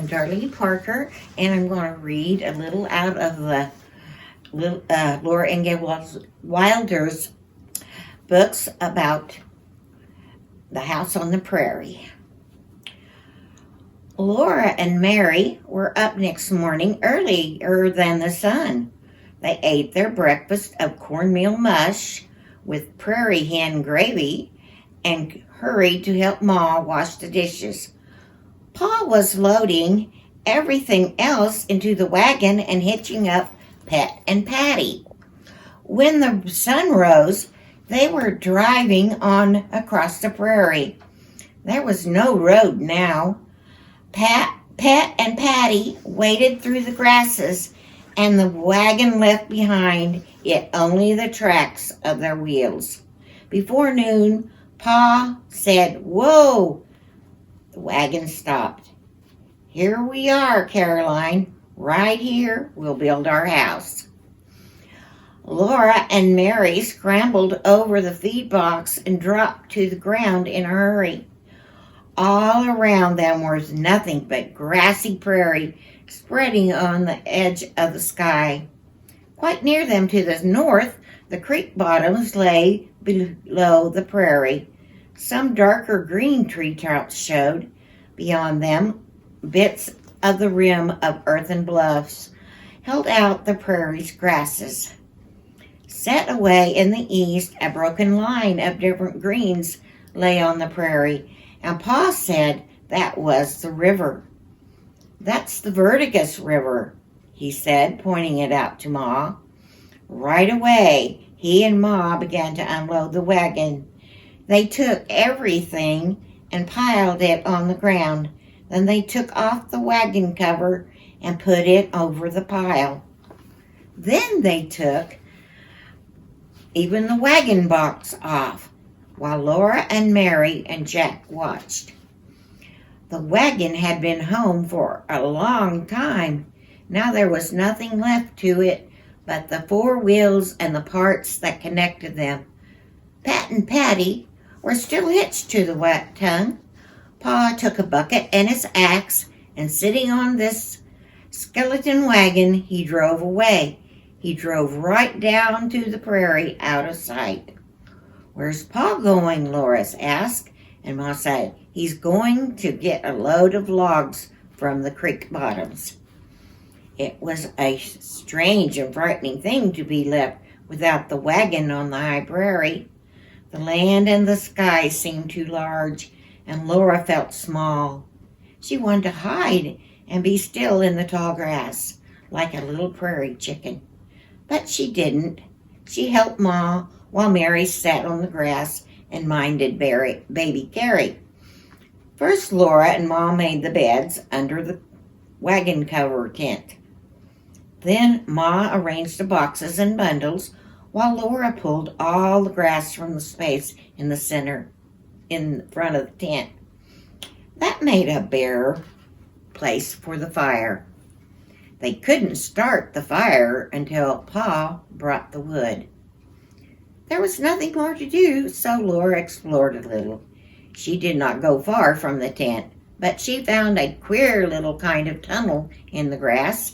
I'm Darlene Parker, and I'm going to read a little out of the Laura Ingalls Wilder's books about the house on the prairie. Laura and Mary were up next morning earlier than the sun. They ate their breakfast of cornmeal mush with prairie hen gravy and hurried to help Ma wash the dishes. Pa was loading everything else into the wagon and hitching up Pet and Patty. When the sun rose, they were driving on across the prairie. There was no road now. Pet and Patty waded through the grasses, and the wagon left behind it only the tracks of their wheels. Before noon, Pa said, "Whoa!" The wagon stopped. "Here we are, Caroline. Right here we'll build our house." Laura and Mary scrambled over the feed box and dropped to the ground in a hurry. All around them was nothing but grassy prairie spreading on the edge of the sky. Quite near them to the north, the creek bottoms lay below the prairie. Some darker green treetops showed. Beyond them, bits of the rim of earthen bluffs held out the prairie's grasses. Set away in the east, a broken line of different greens lay on the prairie, and Pa said that was the river. "That's the Vertigus River," he said, pointing it out to Ma. Right away, he and Ma began to unload the wagon. They took everything and piled it on the ground. Then they took off the wagon cover and put it over the pile. Then they took even the wagon box off, while Laura and Mary and Jack watched. The wagon had been home for a long time. Now there was nothing left to it but the four wheels and the parts that connected them. Pat and Patty were still hitched to the wet tongue. Pa took a bucket and his axe, and sitting on this skeleton wagon, he drove away. He drove right down to the prairie out of sight. "Where's Pa going?" Laura asked, and Ma said, "He's going to get a load of logs from the creek bottoms." It was a strange and frightening thing to be left without the wagon on the high prairie. The land and the sky seemed too large, and Laura felt small. She wanted to hide and be still in the tall grass, like a little prairie chicken. But she didn't. She helped Ma while Mary sat on the grass and minded baby Carrie. First, Laura and Ma made the beds under the wagon cover tent. Then Ma arranged the boxes and bundles, while Laura pulled all the grass from the space in the center, in front of the tent. That made a bare place for the fire. They couldn't start the fire until Pa brought the wood. There was nothing more to do, so Laura explored a little. She did not go far from the tent, but she found a queer little kind of tunnel in the grass.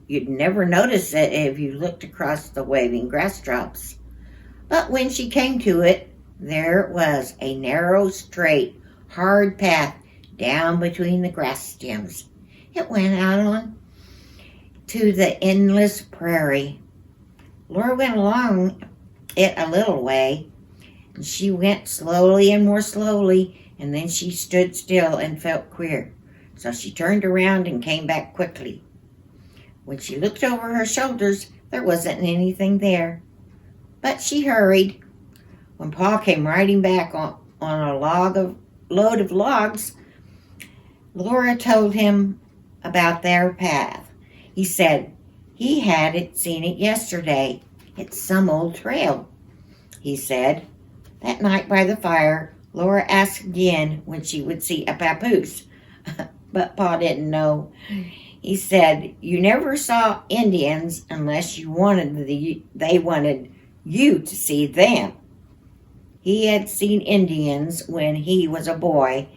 You'd never notice it if you looked across the waving grass drops. But when she came to it, there was a narrow, straight, hard path down between the grass stems. It went out on to the endless prairie. Laura went along it a little way, and she went slowly and more slowly, and then she stood still and felt queer. So she turned around and came back quickly. When she looked over her shoulders, there wasn't anything there. But she hurried. When Pa came riding back on a load of logs, Laura told him about their path. He said he had seen it yesterday. "It's some old trail," he said. That night by the fire, Laura asked again when she would see a papoose, but Pa didn't know. He said, "You never saw Indians unless they wanted you to see them." He had seen Indians when he was a boy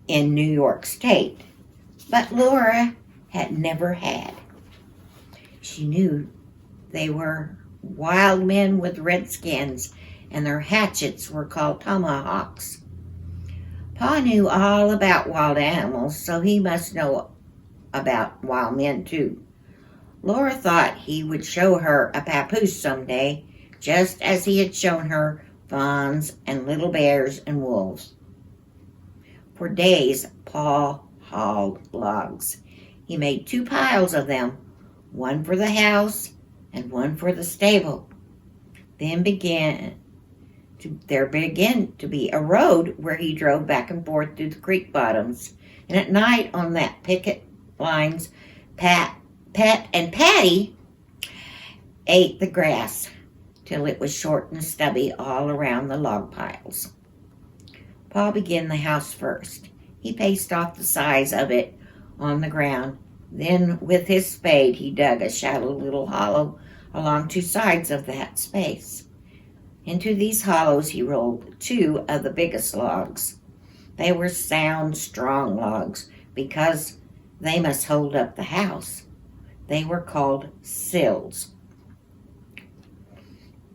in New York State. But Laura had never had. She knew they were wild men with red skins, and their hatchets were called tomahawks. Pa knew all about wild animals, so he must know about wild men too. Laura thought he would show her a papoose someday, just as he had shown her fawns and little bears and wolves. For days, Pa hauled logs. He made 2 piles of them, one for the house and one for the stable. Then there began to be a road where he drove back and forth through the creek bottoms. And at night on that picket lines, Pet and Patty ate the grass till it was short and stubby all around the log piles. Pa began the house first. He paced off the sides of it on the ground. Then with his spade he dug a shallow little hollow along 2 sides of that space. Into these hollows he rolled 2 of the biggest logs. They were sound, strong logs because they must hold up the house. They were called sills.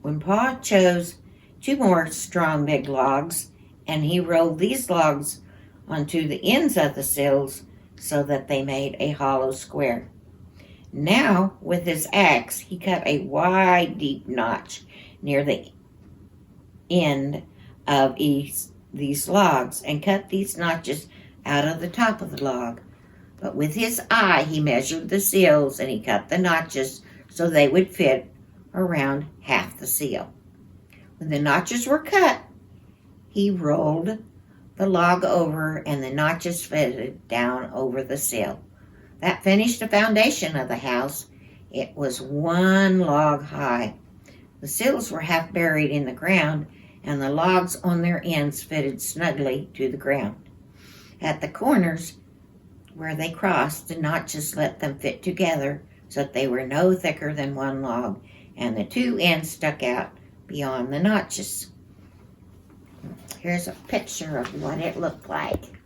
When Pa chose 2 more strong big logs, and he rolled these logs onto the ends of the sills so that they made a hollow square. Now, with his axe, he cut a wide, deep notch near the end of these logs and cut these notches out of the top of the log. But with his eye, he measured the sills and he cut the notches so they would fit around half the sill. When the notches were cut, he rolled the log over and the notches fitted down over the sill. That finished the foundation of the house. It was 1 log high. The sills were half buried in the ground, and the logs on their ends fitted snugly to the ground. At the corners, where they crossed, the notches let them fit together so that they were no thicker than 1 log, and the 2 ends stuck out beyond the notches. Here's a picture of what it looked like.